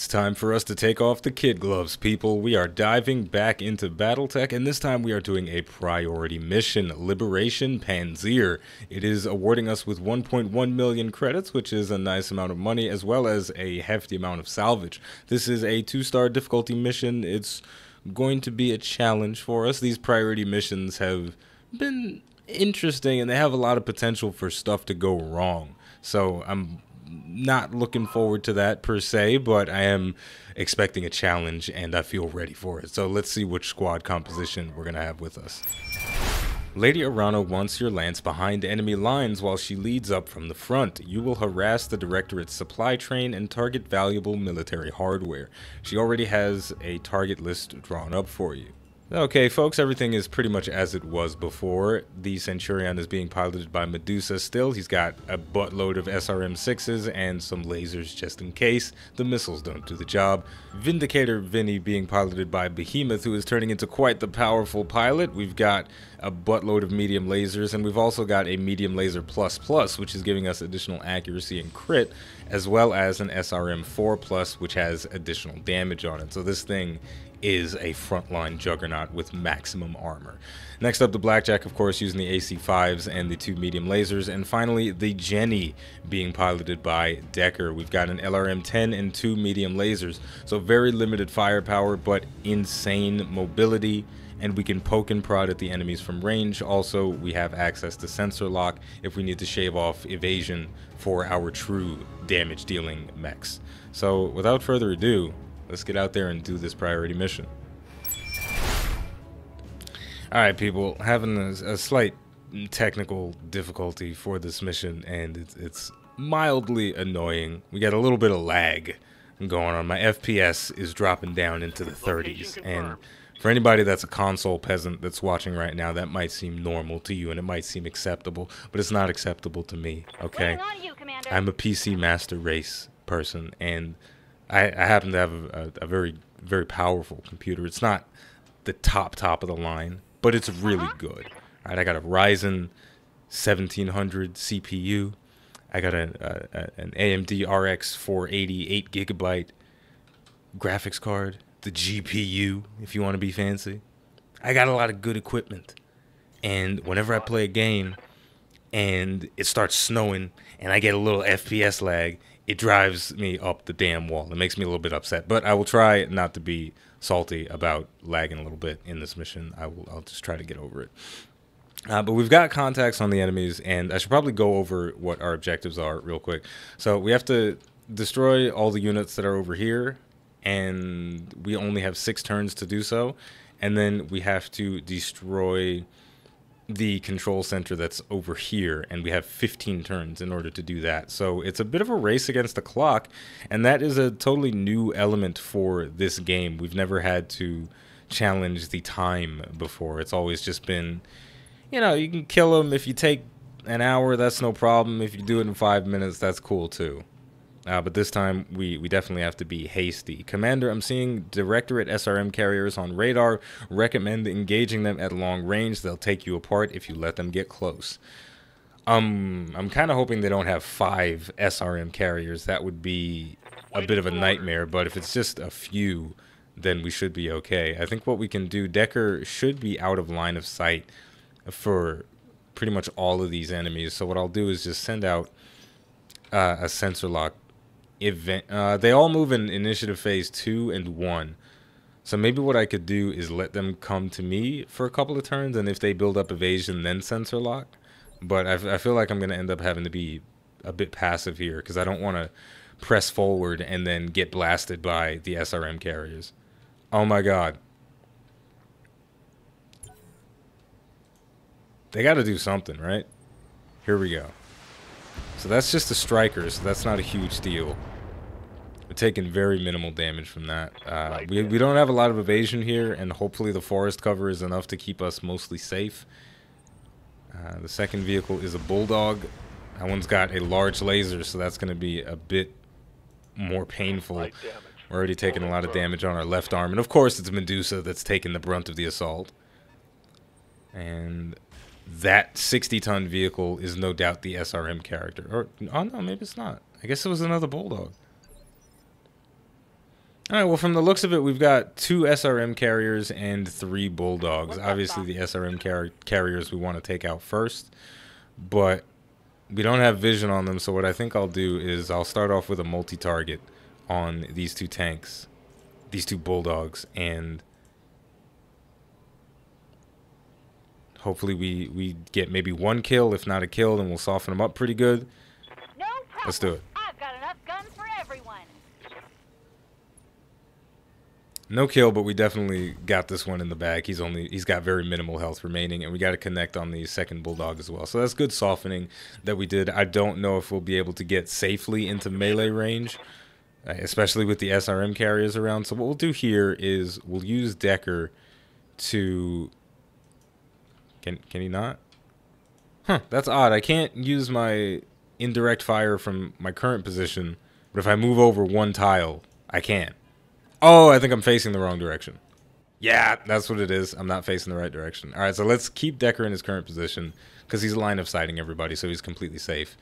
It's time for us to take off the kid gloves, people. We are diving back into Battletech, and this time we are doing a priority mission, Liberation Panzyr. It is awarding us with 1.1 million credits, which is a nice amount of money, as well as a hefty amount of salvage. This is a 2-star difficulty mission. It's going to be a challenge for us. These priority missions have been interesting, and they have a lot of potential for stuff to go wrong. So I'm not looking forward to that per se, but I am expecting a challenge and I feel ready for it. So let's see which squad composition we're going to have with us. Lady Arano wants your lance behind enemy lines while she leads up from the front. You will harass the Directorate's supply train and target valuable military hardware. She already has a target list drawn up for you. Okay, folks, everything is pretty much as it was before. The Centurion is being piloted by Medusa still. He's got a buttload of SRM-6s and some lasers just in case the missiles don't do the job. Vindicator Vinny being piloted by Behemoth, who is turning into quite the powerful pilot. We've got a buttload of medium lasers, and we've also got a medium laser plus, which is giving us additional accuracy and crit, as well as an SRM-4+, which has additional damage on it. So this thing is a frontline juggernaut with maximum armor. Next up, the Blackjack, of course, using the AC-5s and the 2 medium lasers. And finally, the Jenny being piloted by Decker. We've got an LRM-10 and 2 medium lasers. So very limited firepower, but insane mobility. And we can poke and prod at the enemies from range. Also, we have access to sensor lock if we need to shave off evasion for our true damage-dealing mechs. So without further ado, let's get out there and do this priority mission. Alright, people, having a slight technical difficulty for this mission, and it's mildly annoying. We got a little bit of lag going on. My FPS is dropping down into the 30s, and for anybody that's a console peasant that's watching right now, that might seem normal to you, and it might seem acceptable, but it's not acceptable to me, okay? I'm a PC master race person, and I happen to have a very, very powerful computer. It's not the top of the line, but it's really good. All right, I got a Ryzen 1700 CPU. I got an AMD RX 480 8GB graphics card, the GPU, if you want to be fancy. I got a lot of good equipment. And whenever I play a game and it starts snowing and I get a little FPS lag, it drives me up the damn wall. It makes me a little bit upset, but I will try not to be salty about lagging a little bit in this mission. I'll just try to get over it. But we've got contacts on the enemies, and I should probably go over what our objectives are real quick. So we have to destroy all the units that are over here, and we only have 6 turns to do so. And then we have to destroy the control center that's over here, and we have 15 turns in order to do that. So it's a bit of a race against the clock, and that is a totally new element for this game. We've never had to challenge the time before. It's always just been, you know, you can kill them. If you take an hour, that's no problem. If you do it in 5 minutes, that's cool too. But this time, we definitely have to be hasty. Commander, I'm seeing Directorate SRM carriers on radar. Recommend engaging them at long range. They'll take you apart if you let them get close. I'm kind of hoping they don't have 5 SRM carriers. That would be a bit of a nightmare, but if it's just a few, then we should be okay. I think what we can do, Decker should be out of line of sight for pretty much all of these enemies. So what I'll do is just send out a sensor lock event. They all move in initiative phase 2 and 1, so maybe what I could do is let them come to me for a couple of turns, and if they build up evasion, then sensor lock. But I feel like I'm gonna end up having to be a bit passive here, because I don't want to press forward and then get blasted by the SRM carriers. Oh my god, they got to do something, right? Here we go. So that's just the strikers, so that's not a huge deal. We're taking very minimal damage from that. We don't have a lot of evasion here, and hopefully the forest cover is enough to keep us mostly safe. The second vehicle is a Bulldog. That one's got a large laser, so that's going to be a bit more painful. We're already taking a lot of damage on our left arm, and of course it's Medusa that's taking the brunt of the assault. And that 60-ton vehicle is no doubt the SRM character. Or, oh no, maybe it's not. I guess it was another Bulldog. All right, well, from the looks of it, we've got 2 SRM carriers and 3 bulldogs. Obviously, the SRM carriers we want to take out first, but we don't have vision on them, so what I think I'll do is I'll start off with a multi-target on these 2 tanks, these 2 bulldogs, and hopefully we get maybe 1 kill, if not a kill, then we'll soften them up pretty good. No problem. Let's do it. I've got enough guns for everyone. No kill, but we definitely got this one in the bag. He's got very minimal health remaining, and we got to connect on the second bulldog as well. So that's good softening that we did. I don't know if we'll be able to get safely into melee range, especially with the SRM carriers around. So what we'll do here is we'll use Decker to... Can he not? Huh, that's odd. I can't use my indirect fire from my current position, but if I move over 1 tile, I can. Oh, I think I'm facing the wrong direction. Yeah, that's what it is. I'm not facing the right direction. All right, so let's keep Decker in his current position because he's line of sighting everybody, so he's completely safe.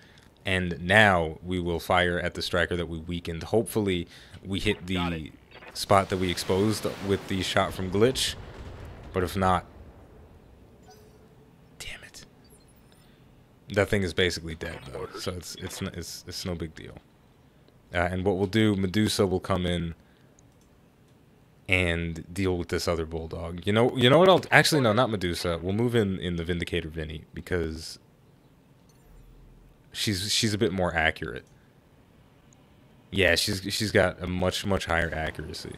And now we will fire at the striker that we weakened. Hopefully, we hit the spot that we exposed with the shot from Glitch. But if not, damn it. That thing is basically dead, though, so it's no big deal. And what we'll do, Medusa will come in and deal with this other bulldog. You know what I'll... Actually, no, not Medusa. We'll move in the Vindicator Vinny, because she's a bit more accurate. Yeah, she's got a much higher accuracy.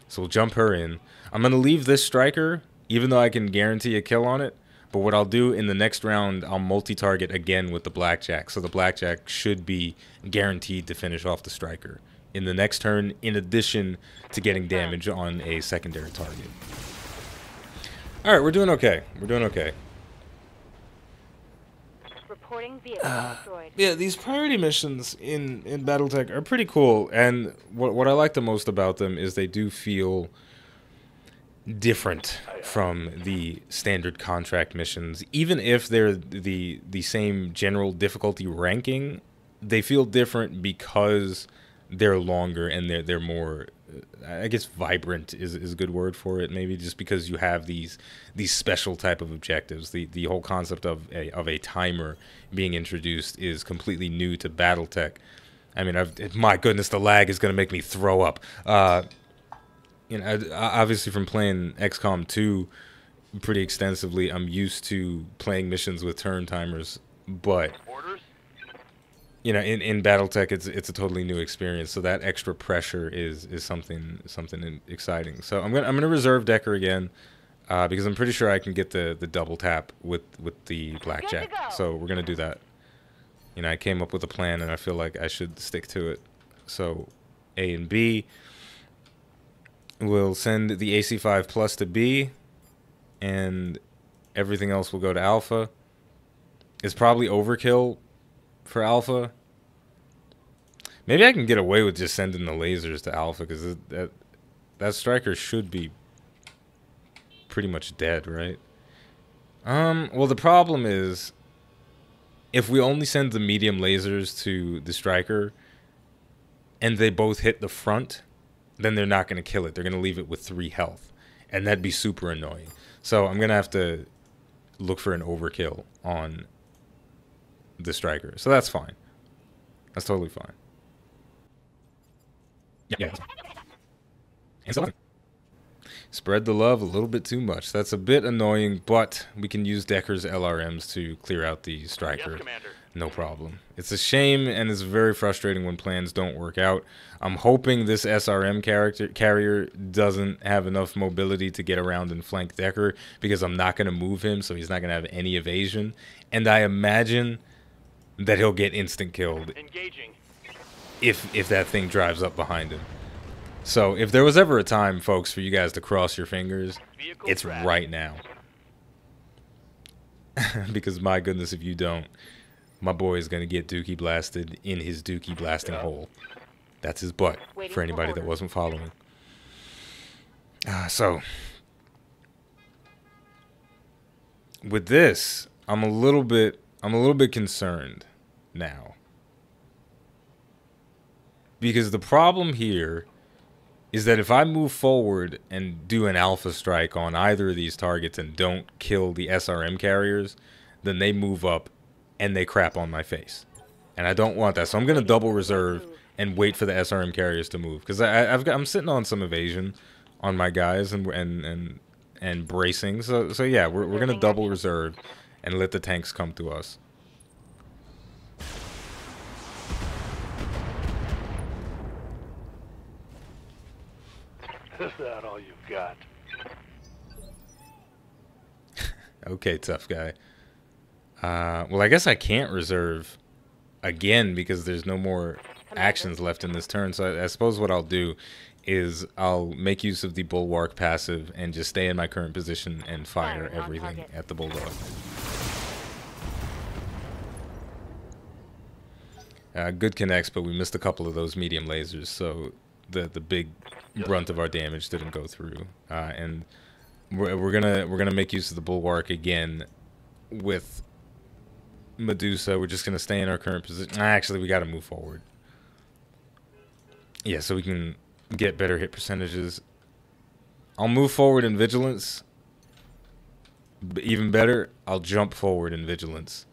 So we'll jump her in. I'm going to leave this striker, even though I can guarantee a kill on it. But what I'll do in the next round, I'll multi-target again with the Blackjack. So the Blackjack should be guaranteed to finish off the striker in the next turn, in addition to getting damage on a secondary target. Alright, we're doing okay. We're doing okay. Reporting vehicle destroyed. Yeah, these priority missions in Battletech are pretty cool, and what I like the most about them is they do feel different from the standard contract missions. Even if they're the same general difficulty ranking, they feel different because they're longer and they're more, I guess vibrant is a good word for it, maybe, just because you have these special type of objectives. The whole concept of a timer being introduced is completely new to Battletech. I mean, my goodness, the lag is going to make me throw up. You know, obviously from playing XCOM 2 pretty extensively, I'm used to playing missions with turn timers, but you know, in Battletech, it's a totally new experience. So that extra pressure is something exciting. So I'm gonna reserve Decker again, because I'm pretty sure I can get the double tap with the Blackjack. So we're gonna do that. You know, I came up with a plan, and I feel like I should stick to it. So A and B. We'll send the AC5 plus to B, and everything else will go to Alpha. It's probably overkill for Alpha. Maybe I can get away with just sending the lasers to Alpha, because that striker should be pretty much dead, right? Well, the problem is, if we only send the medium lasers to the striker and they both hit the front, then they're not going to kill it. They're going to leave it with 3 health, and that'd be super annoying. So I'm going to have to look for an overkill on the striker. So that's fine. That's totally fine. Yeah. And so spread the love a little bit too much. That's a bit annoying, but we can use Decker's LRMs to clear out the striker. Yes, Commander. No problem. It's a shame, and it's very frustrating when plans don't work out. I'm hoping this SRM carrier doesn't have enough mobility to get around and flank Decker, because I'm not going to move him, so he's not going to have any evasion. And I imagine that he'll get instant killed. Engaging. If that thing drives up behind him. So if there was ever a time, folks, for you guys to cross your fingers, it's right now. Because my goodness, if you don't, my boy is going to get dookie blasted in his dookie blasting hole. That's his butt, for anybody that wasn't following. So with this, I'm a little bit concerned now. Because the problem here is that if I move forward and do an alpha strike on either of these targets and don't kill the SRM carriers, then they move up and they crap on my face. And I don't want that. So I'm going to double reserve and wait for the SRM carriers to move. Because I'm sitting on some evasion on my guys and bracing. So yeah, we're going to double reserve and let the tanks come to us. Is that all you've got? Okay, tough guy. Well, I guess I can't reserve again because there's no more actions left in this turn. So I suppose what I'll do is I'll make use of the Bulwark passive and just stay in my current position and fire everything at the Bulldog. Good connects, but we missed a couple of those medium lasers, so the big brunt of our damage didn't go through. And we're gonna make use of the Bulwark again with Medusa. We're just gonna stay in our current position. Actually, we got to move forward. Yeah, so we can get better hit percentages. I'll move forward in vigilance. Even better, I'll jump forward in vigilance.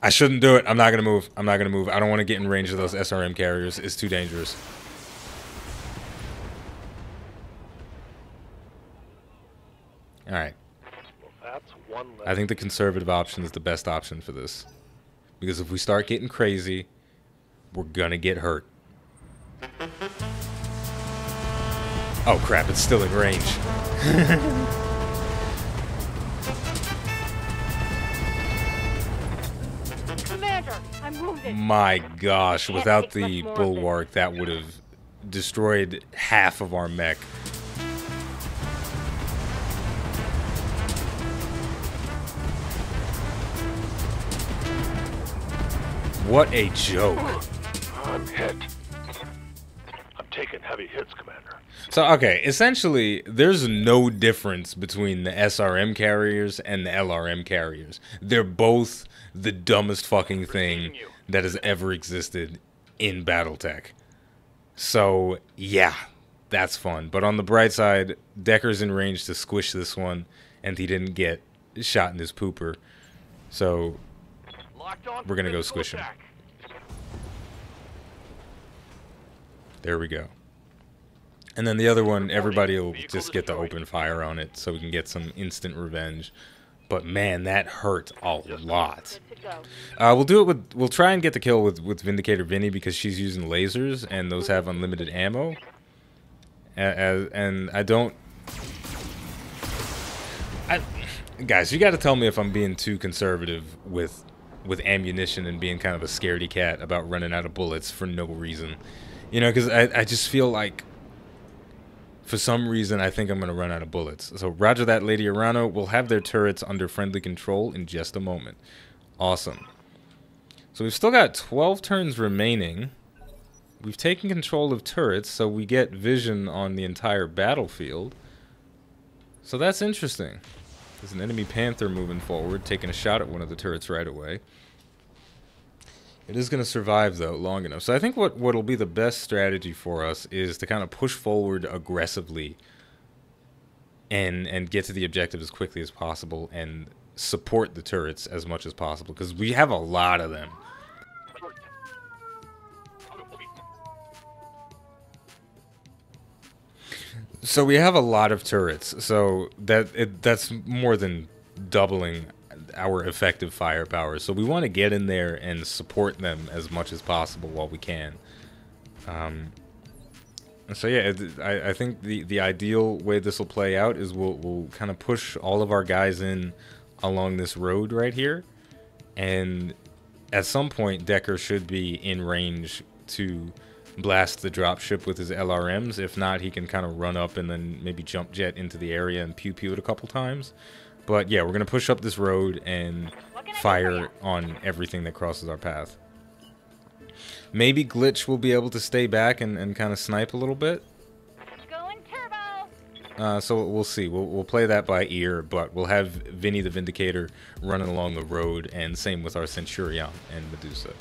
I shouldn't do it. I'm not gonna move. I'm not gonna move. I don't want to get in range of those SRM carriers. It's too dangerous. All right. Well, that's one less. I think the conservative option is the best option for this. Because if we start getting crazy, we're gonna get hurt. Oh crap, it's still in range. Commander, I'm wounded. My gosh, without the Bulwark, that would have destroyed half of our mech. What a joke. I'm hit. I'm taking heavy hits, Commander. So, okay, essentially, there's no difference between the SRM carriers and the LRM carriers. They're both the dumbest fucking thing that has ever existed in Battletech. So, yeah, that's fun. But on the bright side, Decker's in range to squish this one, and he didn't get shot in his pooper. So, we're going to go squish him. There we go. And then the other one, everybody will just get to open fire on it so we can get some instant revenge. But man, that hurt a lot. We'll try and get the kill with Vindicator Vinny because she's using lasers and those have unlimited ammo. And I don't... guys, you got to tell me if I'm being too conservative with ammunition and being kind of a scaredy cat about running out of bullets for no reason. You know, because I just feel like, for some reason, I think I'm going to run out of bullets. So, roger that, Lady Arano. We'll have their turrets under friendly control in just a moment. Awesome. So, we've still got 12 turns remaining. We've taken control of turrets, so we get vision on the entire battlefield. So, that's interesting. There's an enemy Panther moving forward, taking a shot at one of the turrets right away. It is going to survive, though, long enough. So I think what'll be the best strategy for us is to kind of push forward aggressively and get to the objective as quickly as possible and support the turrets as much as possible, because we have a lot of them. So we have a lot of turrets, so that's more than doubling our effective firepower. So we want to get in there and support them as much as possible while we can. So yeah, I think the ideal way this will play out is we'll kind of push all of our guys in along this road right here, and at some point Decker should be in range to blast the dropship with his LRMs. If not, he can kind of run up and then maybe jump jet into the area and pew-pew it a couple times. But yeah, we're going to push up this road and fire on everything that crosses our path. Maybe Glitch will be able to stay back and kind of snipe a little bit. Going turbo. So we'll see. We'll play that by ear, but we'll have Vinny the Vindicator running along the road, and same with our Centurion and Medusa.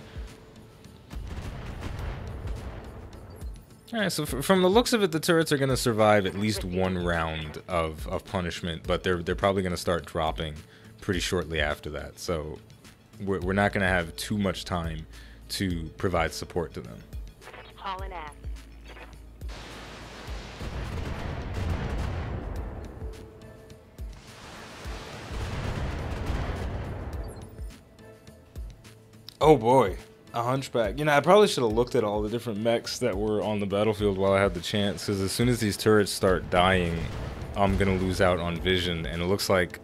Alright, so from the looks of it, the turrets are going to survive at least one round of punishment, but they're probably going to start dropping pretty shortly after that. So we're not going to have too much time to provide support to them. Hauling ass. Oh boy, a hunchback. You know, I probably should have looked at all the different mechs that were on the battlefield while I had the chance, because as soon as these turrets start dying, I'm going to lose out on vision, and it looks like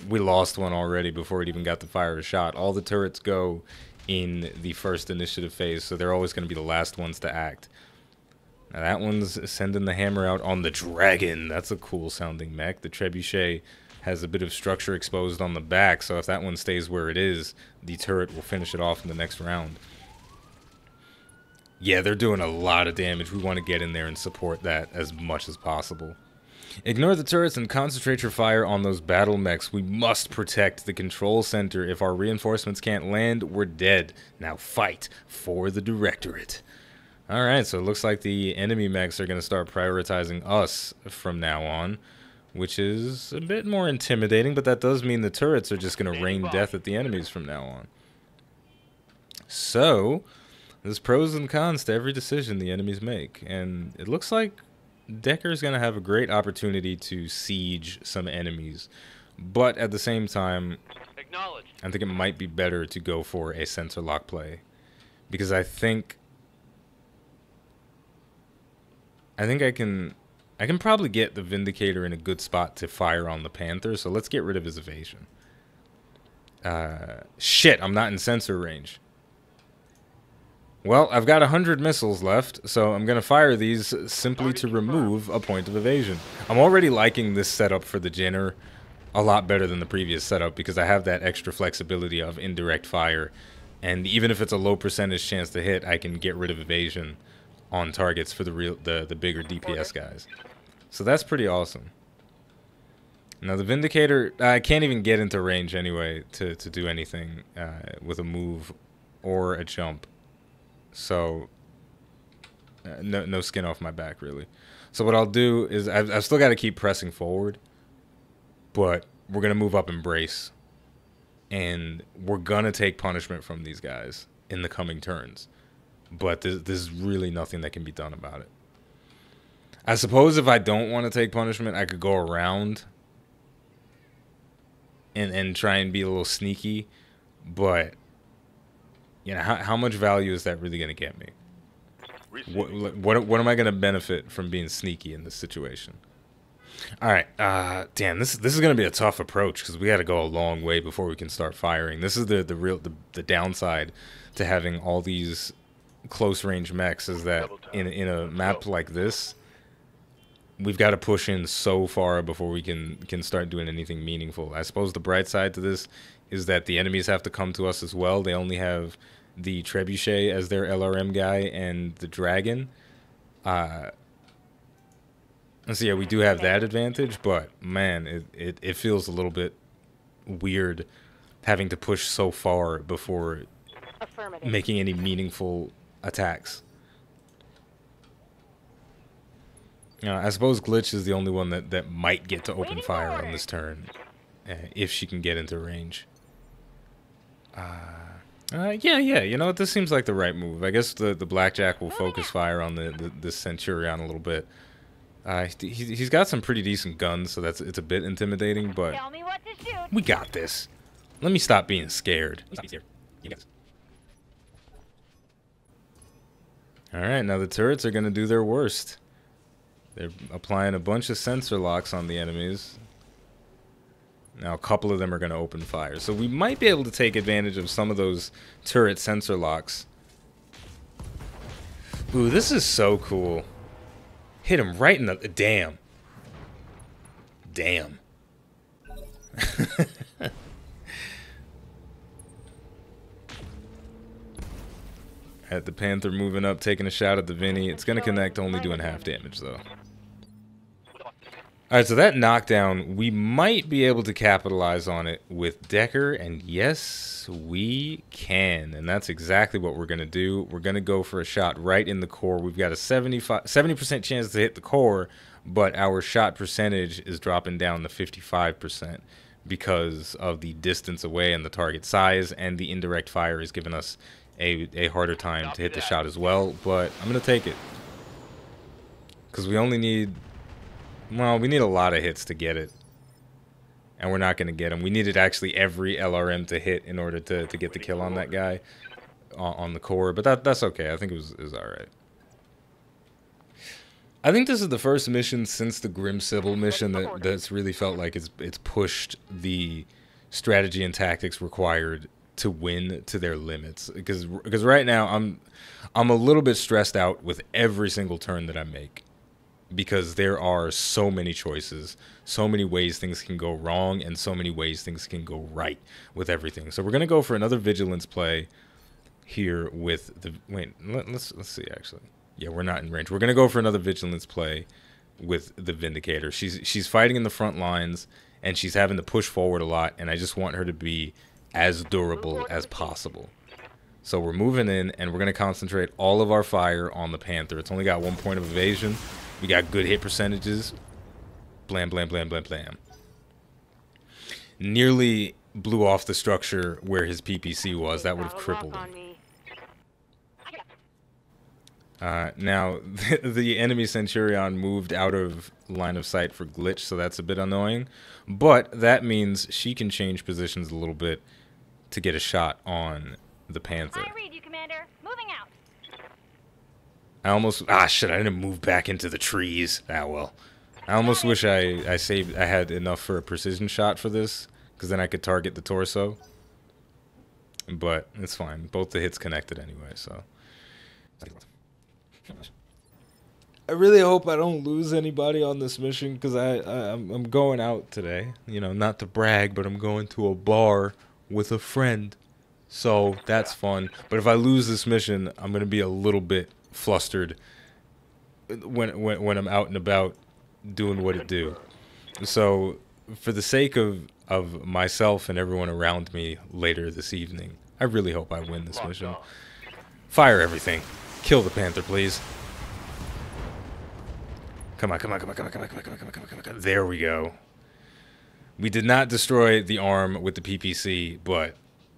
we lost one already before it even got to fire a shot. All the turrets go in the first initiative phase, so they're always going to be the last ones to act. Now that one's sending the hammer out on the dragon. That's a cool sounding mech. The trebuchet has a bit of structure exposed on the back, so if that one stays where it is, the turret will finish it off in the next round. Yeah, they're doing a lot of damage. We want to get in there and support that as much as possible. Ignore the turrets and concentrate your fire on those battle mechs. We must protect the control center. If our reinforcements can't land, we're dead. Now fight for the directorate. Alright, so it looks like the enemy mechs are going to start prioritizing us from now on, which is a bit more intimidating, but that does mean the turrets are just going to rain death at the enemies from now on. So, there's pros and cons to every decision the enemies make, and it looks like Decker's going to have a great opportunity to siege some enemies, but at the same time, I think it might be better to go for a sensor lock play, because I think I can probably get the Vindicator in a good spot to fire on the Panther, so let's get rid of his evasion. Shit, I'm not in sensor range. Well, I've got 100 missiles left, so I'm going to fire these simply to remove a point of evasion. I'm already liking this setup for the Jinner a lot better than the previous setup, because I have that extra flexibility of indirect fire, and even if it's a low percentage chance to hit, I can get rid of evasion on targets for the bigger DPS guys. So that's pretty awesome. Now the Vindicator, I can't even get into range anyway to do anything with a move or a jump. So no skin off my back really. So what I'll do is I've still got to keep pressing forward, but we're gonna move up and brace, and we're gonna take punishment from these guys in the coming turns. But there's really nothing that can be done about it. I suppose if I don't want to take punishment, I could go around and try and be a little sneaky, but you know, how much value is that really going to get me? What am I going to benefit from being sneaky in this situation? All right, damn, this is going to be a tough approach, because we got to go a long way before we can start firing. This is the downside to having all these close range mechs, is that in a map like this, we've got to push in so far before we can start doing anything meaningful. I suppose the bright side to this is that the enemies have to come to us as well. They only have the trebuchet as their LRM guy and the dragon. And so yeah, we do have that advantage, but man, it feels a little bit weird having to push so far before making any meaningful attacks. You know, I suppose Glitch is the only one that might get to open fire on this turn, if she can get into range. Yeah, you know what, this seems like the right move. I guess the Blackjack will focus fire on the Centurion a little bit. He's got some pretty decent guns, so it's a bit intimidating, but Tell me what to shoot. we got this. Let me stop being scared. Alright, now the turrets are going to do their worst. They're applying a bunch of sensor locks on the enemies. Now a couple of them are going to open fire. So we might be able to take advantage of some of those turret sensor locks. Ooh, this is so cool. Hit him right in the... Damn. Damn. At the Panther moving up, taking a shot at the Vinny. It's going to connect, only doing half damage, though. All right, so that knockdown, we might be able to capitalize on it with Decker, and yes, we can. And that's exactly what we're going to do. We're going to go for a shot right in the core. We've got a 70% chance to hit the core, but our shot percentage is dropping down to 55% because of the distance away and the target size, and the indirect fire is giving us a harder time to hit the shot as well. But I'm going to take it because we only need... Well, we need a lot of hits to get it, and we're not going to get them. We needed actually every LRM to hit in order to get the kill on that guy on the core, but that's okay. I think it was all right. I think this is the first mission since the Grim Sybil mission that's really felt like it's pushed the strategy and tactics required to win to their limits. Because right now I'm a little bit stressed out with every single turn that I make. Because there are so many choices, so many ways things can go wrong, and so many ways things can go right with everything. So we're gonna go for another vigilance play here with the let's see actually. Yeah, we're not in range. We're gonna go for another vigilance play with the Vindicator. She's fighting in the front lines, and she's having to push forward a lot, and I just want her to be as durable as possible. So we're moving in, and we're gonna concentrate all of our fire on the Panther. It's only got 1 point of evasion. We got good hit percentages. Blam, blam, blam, blam, blam. Nearly blew off the structure where his PPC was. That would have crippled him. Now, the enemy Centurion moved out of line of sight for glitch, so that's a bit annoying. But that means she can change positions a little bit to get a shot on the Panther. I read you, Commander. Moving out. I almost... Ah, shit, I didn't move back into the trees. Ah, well. I almost wish I had enough for a precision shot for this, because then I could target the torso. But it's fine. Both the hits connected anyway, so... I really hope I don't lose anybody on this mission, because I'm going out today. You know, not to brag, but I'm going to a bar with a friend. So that's fun. But if I lose this mission, I'm going to be a little bit flustered when I'm out and about doing what it do. So for the sake of myself and everyone around me later this evening, I really hope I win this mission. Fire everything. Kill the Panther, please. Come on, come on, come on, come on, come on, come on, come on, come on, come on, come on. There we go. We did not destroy the arm with the PPC, but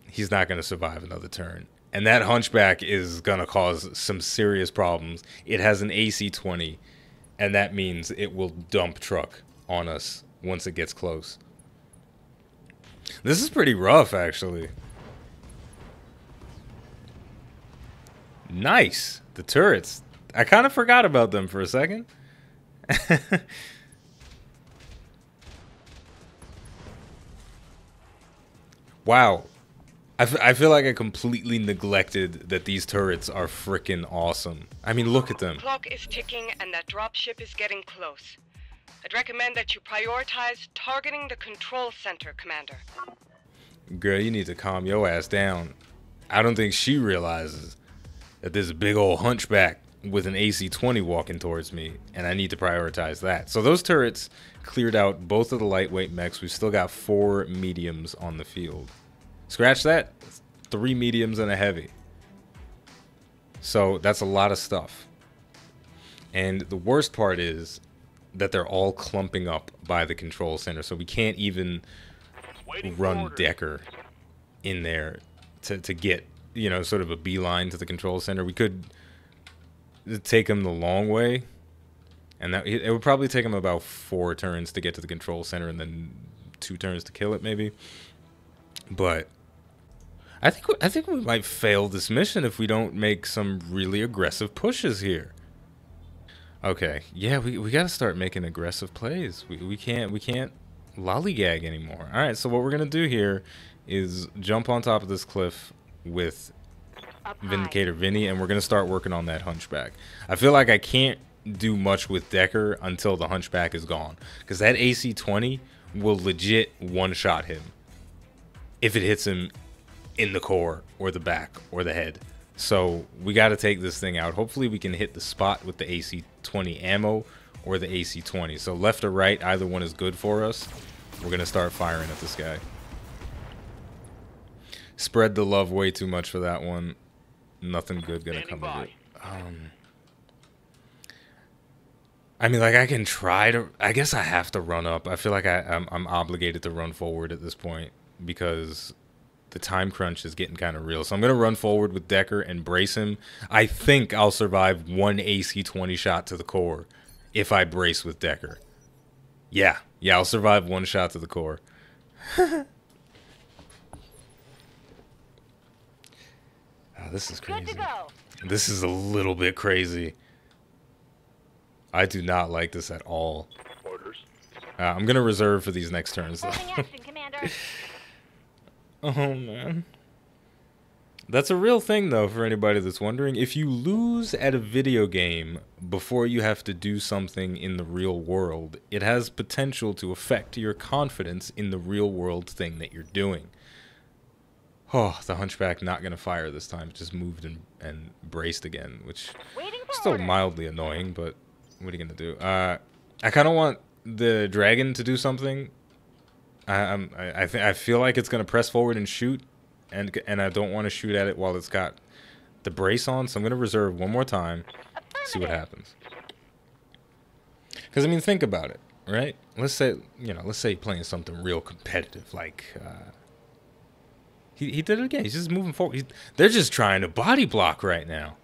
he's not going to survive another turn. And that Hunchback is going to cause some serious problems. It has an AC-20, and that means it will dump truck on us once it gets close. This is pretty rough, actually. Nice. The turrets. I kind of forgot about them for a second. Wow. I feel like I completely neglected that these turrets are freaking awesome. I mean, look at them. Clock is ticking and that dropship is getting close. I'd recommend that you prioritize targeting the control center, Commander. Girl, you need to calm your ass down. I don't think she realizes that there's a big old Hunchback with an AC-20 walking towards me, and I need to prioritize that. So those turrets cleared out both of the lightweight mechs. We've still got 4 mediums on the field. Scratch that, 3 mediums and a heavy. So that's a lot of stuff. And the worst part is that they're all clumping up by the control center, so we can't even run Decker in there to get, you know, sort of a beeline to the control center. We could take him the long way, and that it would probably take him about 4 turns to get to the control center, and then 2 turns to kill it, maybe. But I think we might fail this mission if we don't make some really aggressive pushes here. Okay, yeah, we got to start making aggressive plays. We can't lollygag anymore. All right, so what we're gonna do here is jump on top of this cliff with Vindicator Vinny, and we're gonna start working on that Hunchback. I feel like I can't do much with Decker until the Hunchback is gone, because that AC-20 will legit one-shot him if it hits him in the core or the back or the head. So we got to take this thing out. Hopefully we can hit the spot with the AC-20 ammo, or the AC-20. So left or right, either one is good for us. We're going to start firing at this guy. Spread the love way too much for that one. Nothing good going to come of it. I mean, like, I can try to... I guess I have to run up. I feel like I'm obligated to run forward at this point because the time crunch is getting kind of real. So I'm going to run forward with Decker and brace him. I think I'll survive one AC-20 shot to the core if I brace with Decker. Yeah, I'll survive one shot to the core. Oh, this is crazy. Good to go. This is a little bit crazy. I do not like this at all. Orders. I'm going to reserve for these next turns, though. Moving action, Commander. Oh, man. That's a real thing, though, for anybody that's wondering. If you lose at a video game before you have to do something in the real world, it has potential to affect your confidence in the real world thing that you're doing. Oh, the Hunchback not going to fire this time. Just moved and braced again, which is still mildly annoying, but what are you going to do? I kind of want the dragon to do something. I feel like it's going to press forward and shoot, and I don't want to shoot at it while it's got the brace on, so I'm going to reserve one more time, see what happens. Because, I mean, think about it, right? Let's say you're playing something real competitive, like... He did it again. He's just moving forward. They're just trying to body block right now.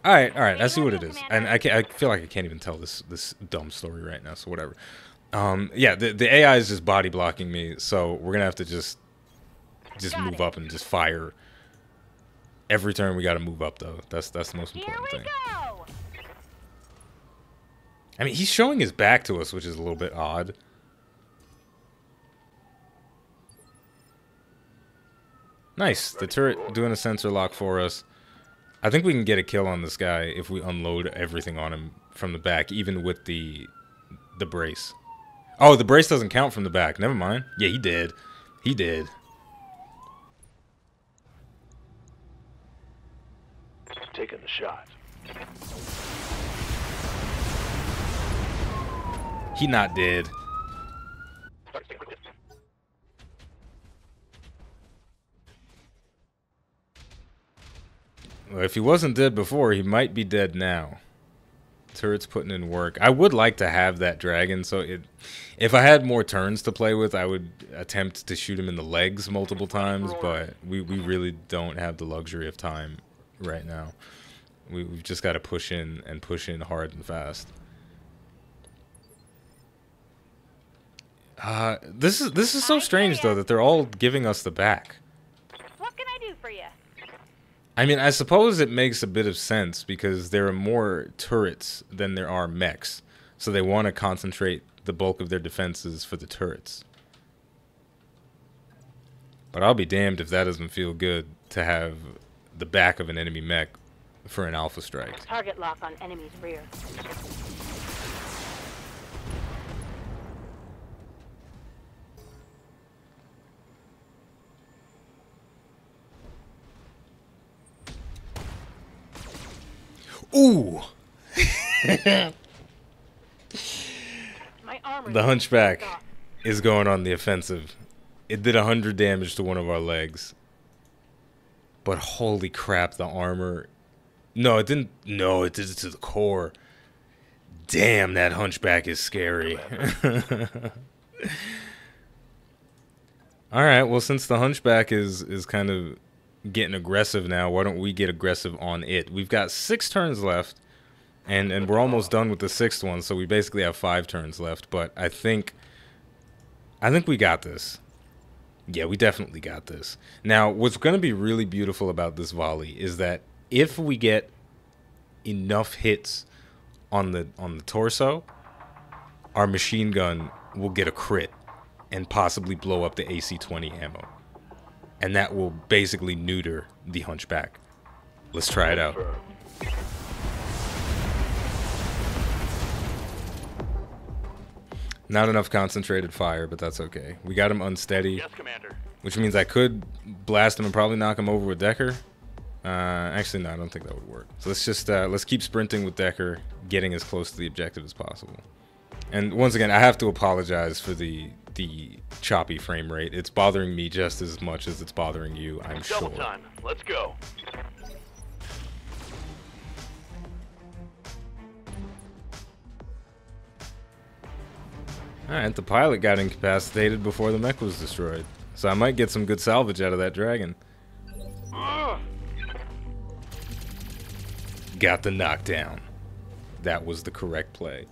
All right. I see what it is. And I feel like I can't even tell this dumb story right now, so whatever. Yeah, the AI is just body blocking me, so we're going to have to just move up and just fire. Every turn we got to move up, though. That's the most important thing. Go. I mean, he's showing his back to us, which is a little bit odd. Nice. The turret doing a sensor lock for us. I think we can get a kill on this guy if we unload everything on him from the back, even with the brace. Oh, the brace doesn't count from the back. Never mind. Yeah, he did. He did. Taking the shot. He not dead. Well, if he wasn't dead before, he might be dead now. Turret's putting in work. I would like to have that dragon, so if I had more turns to play with, I would attempt to shoot him in the legs multiple times, but we really don't have the luxury of time right now. We've just got to push in and push in hard and fast. This is so strange, though, that they're all giving us the back. What can I do for you? I mean, I suppose it makes a bit of sense because there are more turrets than there are mechs. So they want to concentrate the bulk of their defenses for the turrets. But I'll be damned if that doesn't feel good to have the back of an enemy mech for an alpha strike. Target lock on enemy's rear. Ooh! My armor The Hunchback is going on the offensive. It did 100 damage to one of our legs. But holy crap, the armor... No, it didn't... No, it did it to the core. Damn, that Hunchback is scary. Alright, well, since the Hunchback is kind of getting aggressive now, why don't we get aggressive on it? We've got 6 turns left, and we're almost done with the 6th one, so we basically have 5 turns left, but I think we got this. Yeah, we definitely got this. Now, what's going to be really beautiful about this volley is that if we get enough hits on the torso, our machine gun will get a crit and possibly blow up the AC-20 ammo. And that will basically neuter the Hunchback. Let's try it out. Not enough concentrated fire, but that's okay. We got him unsteady. Yes, Commander. Which means I could blast him and probably knock him over with Decker. Actually, no, I don't think that would work. So let's just let's keep sprinting with Decker, getting as close to the objective as possible. And once again, I have to apologize for the choppy frame rate. It's bothering me just as much as it's bothering you, I'm sure. Double time. Let's go. Alright, the pilot got incapacitated before the mech was destroyed. So I might get some good salvage out of that dragon. Got the knockdown. That was the correct play.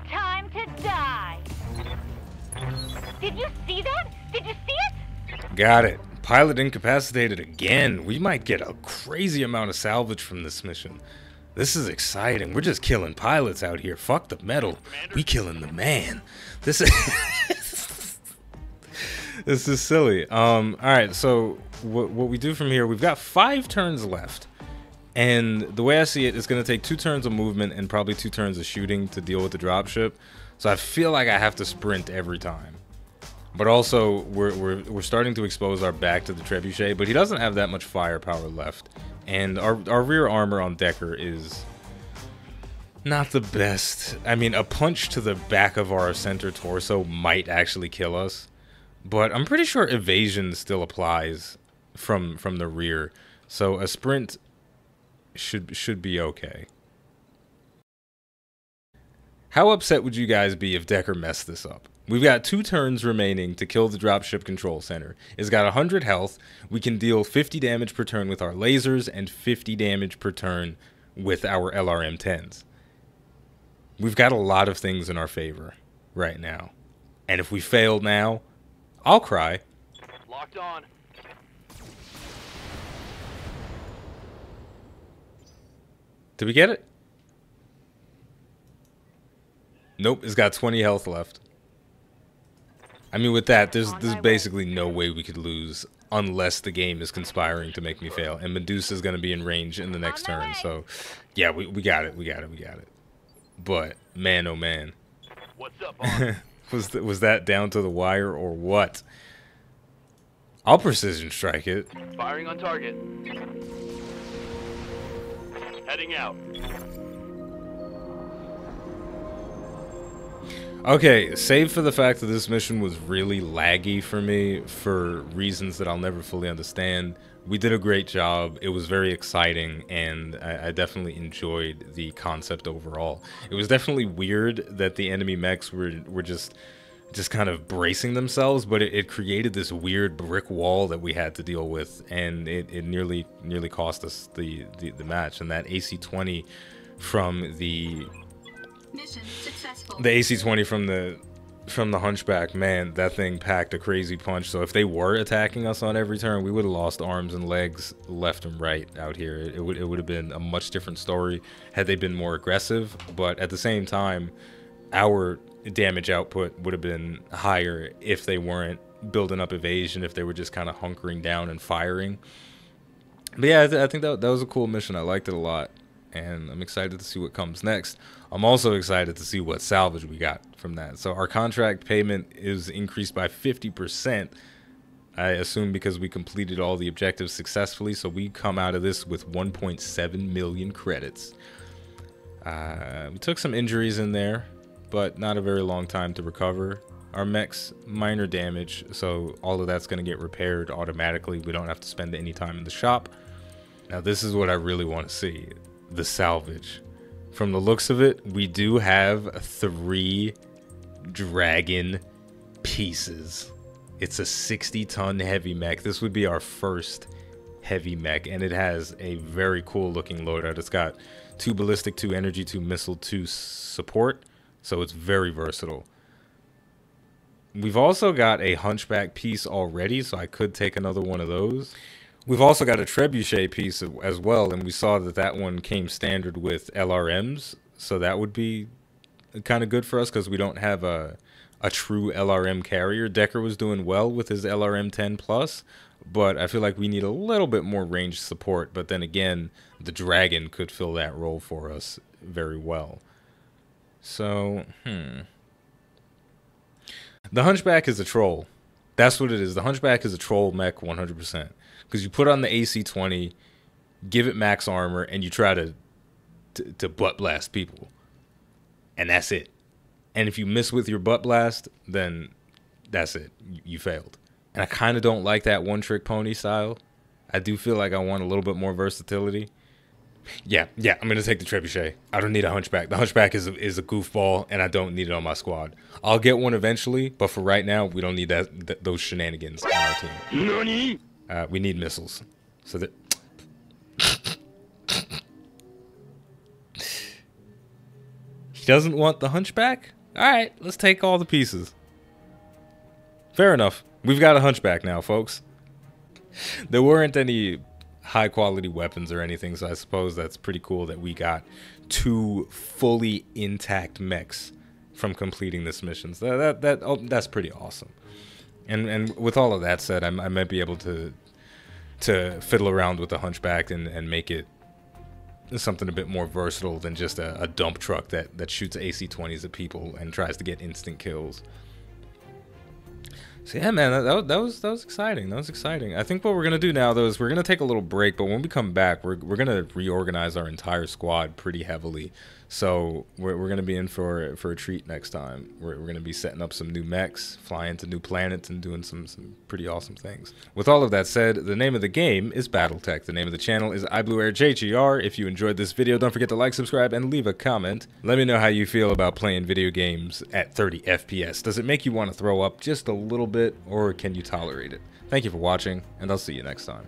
Time to die. Did you see that? Did you see it? Got it. Pilot incapacitated again. We might get a crazy amount of salvage from this mission. This is exciting. We're just killing pilots out here. Fuck the metal. We killing the man. This is this is silly. Alright, so what we do from here, we've got 5 turns left. And the way I see it, it's going to take 2 turns of movement and probably 2 turns of shooting to deal with the dropship. So I feel like I have to sprint every time. But also, we're starting to expose our back to the trebuchet, but he doesn't have that much firepower left. And our rear armor on Decker is not the best. I mean, a punch to the back of our center torso might actually kill us. But I'm pretty sure evasion still applies from the rear. So a sprint should be okay. How upset would you guys be if Decker messed this up? We've got 2 turns remaining to kill the dropship control center. It's got 100 health. We can deal 50 damage per turn with our lasers and 50 damage per turn with our LRM-10s. We've got a lot of things in our favor right now. And if we fail now, I'll cry. Locked on. Did we get it? Nope, it's got 20 health left. I mean, with that, there's basically no way we could lose unless the game is conspiring to make me fail. And Medusa's going to be in range in the next turn. So, yeah, we got it. We got it. But, man, oh, man. What's up, boss? was that down to the wire or what? I'll precision strike it. Firing on target. Heading out. Okay, save for the fact that this mission was really laggy for me for reasons that I'll never fully understand. We did a great job. It was very exciting, and I definitely enjoyed the concept overall. It was definitely weird that the enemy mechs were just kind of bracing themselves, but it created this weird brick wall that we had to deal with, and it nearly cost us the match. And that AC-20 from the mission successful. The AC-20 from the Hunchback, man, that thing packed a crazy punch. So if they were attacking us on every turn, we would have lost arms and legs left and right out here. It would have been a much different story had they been more aggressive. But at the same time, our damage output would have been higher if they weren't building up evasion, if they were just kind of hunkering down and firing. But yeah, I think that was a cool mission. I liked it a lot, and I'm excited to see what comes next. I'm also excited to see what salvage we got from that. So our contract payment is increased by 50%, I assume because we completed all the objectives successfully. So we come out of this with 1.7 million credits. We took some injuries in there, but not a very long time to recover. Our mechs, minor damage, so all of that's going to get repaired automatically. We don't have to spend any time in the shop. Now this is what I really want to see, the salvage. From the looks of it, we do have 3 dragon pieces. It's a 60-ton heavy mech. This would be our first heavy mech, and it has a very cool looking loadout. It's got 2 ballistic, 2 energy, 2 missile, 2 support, so it's very versatile. We've also got a Hunchback piece already, so I could take another one of those. We've also got a Trebuchet piece as well, and we saw that one came standard with LRMs, so that would be kind of good for us because we don't have a true LRM carrier. Decker was doing well with his LRM-10 Plus, but I feel like we need a little bit more range support, but then again, the Dragon could fill that role for us very well. So, The Hunchback is a troll. That's what it is. The Hunchback is a troll mech 100%. Because you put on the AC-20, give it max armor, and you try to butt blast people. And that's it. And if you miss with your butt blast, then that's it. You failed. And I kind of don't like that one-trick pony style. I do feel like I want a little bit more versatility. Yeah, I'm going to take the trebuchet. I don't need a hunchback. The hunchback is a goofball, and I don't need it on my squad. I'll get one eventually, but for right now, we don't need those shenanigans on our team. NANI? We need missiles. So that... He doesn't want the hunchback? Alright, let's take all the pieces. Fair enough. We've got a hunchback now, folks. There weren't any high-quality weapons or anything, so I suppose that's pretty cool that we got 2 fully intact mechs from completing this mission. So that's pretty awesome. And with all of that said, I might be able to fiddle around with the hunchback and make it something a bit more versatile than just a dump truck that shoots AC-20s at people and tries to get instant kills. So yeah, man, that was exciting. That was exciting. I think what we're gonna do now, though, is we're gonna take a little break. But when we come back, we're gonna reorganize our entire squad pretty heavily. So we're gonna be in for a treat next time. We're gonna be setting up some new mechs, flying to new planets, and doing some pretty awesome things. With all of that said, the name of the game is Battletech. The name of the channel is iBluairJgR. If you enjoyed this video, don't forget to like, subscribe, and leave a comment. Let me know how you feel about playing video games at 30 FPS. Does it make you want to throw up just a little bit, or can you tolerate it? Thank you for watching, and I'll see you next time.